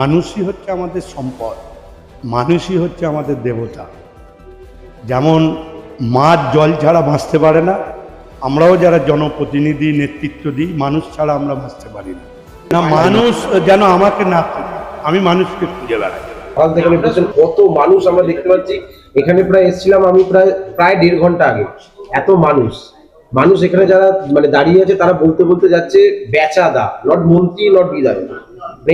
মানুষই হচ্ছে আমাদের সম্পদ, মানুষই হচ্ছে আমাদের দেবতা। যেমন মাছ জল ছাড়া বাঁচতে পারে না, আমরাও যারা জনপ্রতিনিধি নেতৃত্ব দিই মানুষ ছাড়া আমরা বাঁচতে পারি না। না মানুষ যেন আমাকে না খুঁজে, আমি মানুষকে খুঁজে বেড়াই। সকাল থেকে কত মানুষ আমরা দেখতে পাচ্ছি। এখানে প্রায় এসেছিলাম আমি প্রায় 1.5 ঘন্টা আগে। এত মানুষ এখানে যারা মানে দাঁড়িয়ে আছে তারা বলতে বলতে যাচ্ছে বেচা দা, নট মন্ত্রী নট বিধায়ক।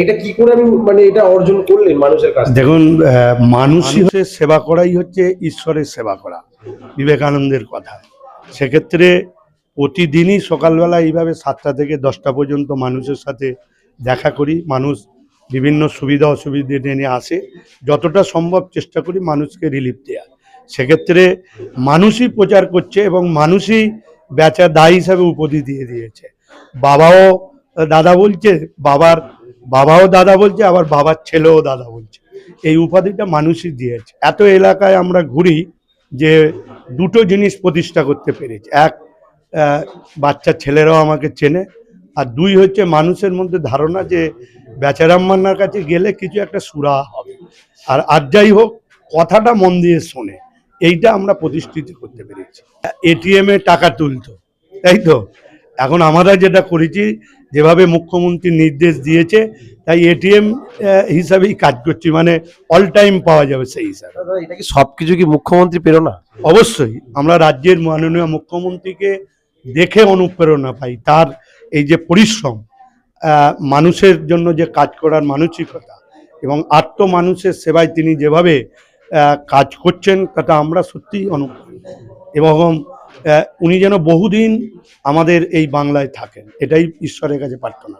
এটা কি করে আমি মানে এটা অর্জন করলেন মানুষের কাছে? দেখুন, মানুষই হচ্ছে সেবা করাই হচ্ছে ঈশ্বরের সেবা করা, বিবেকানন্দের কথা। সেক্ষেত্রে প্রতিদিনই সকালবেলা এইভাবে 7টা থেকে 10টা পর্যন্ত মানুষের সাথে দেখা করি। মানুষ বিভিন্ন সুবিধা অসুবিধা নিয়ে আসে, যতটা সম্ভব চেষ্টা করি মানুষকে রিলিফ দেওয়ার। সেক্ষেত্রে মানুষই প্রচার করছে এবং মানুষই বেচা দায় হিসাবে উপাধি দিয়ে দিয়েছে। বাবাও দাদা বলছে, বাবাও দাদা বলছে, আবার বাবার ছেলেও দাদা বলছে। এই উপাধিটা মানুষই দিয়েছে। এত এলাকায় আমরা ঘুরি যে দুটো জিনিস প্রতিষ্ঠা করতে পেরেছি। এক, বাচ্চা ছেলেরাও আমাকে চেনে, আর দুই হচ্ছে মানুষের মধ্যে ধারণা যে বেচারাম্মান্নার কাছে গেলে কিছু একটা সুরা হবে, আর যাই হোক কথাটা মন দিয়ে শোনে। এইটা আমরা প্রতিষ্ঠিত করতে পেরেছি। এটিএম এ টাকা তুলতো, তাই তো, এখন আমরা যেটা করেছি, যেভাবে মুখ্যমন্ত্রী নির্দেশ দিয়েছে তাই এটিএম হিসাবেই কাজ করছি, মানে অল টাইম পাওয়া যাবে সেই হিসাবে। এটা কি সবকিছু কি মুখ্যমন্ত্রী প্রেরণা? অবশ্যই আমরা রাজ্যের মাননীয় মুখ্যমন্ত্রীকে দেখে অনুপ্রেরণা পাই। তার এই যে পরিশ্রম, মানুষের জন্য যে কাজ করার মানসিকতা এবং মানুষের সেবায় তিনি যেভাবে কাজ করছেন তাতে আমরা সত্যিই অনুপ্রাণিত, এবং উনি যেন বহুদিন আমাদের এই বাংলায় থাকেন, এটাই ঈশ্বরের কাছে প্রার্থনা।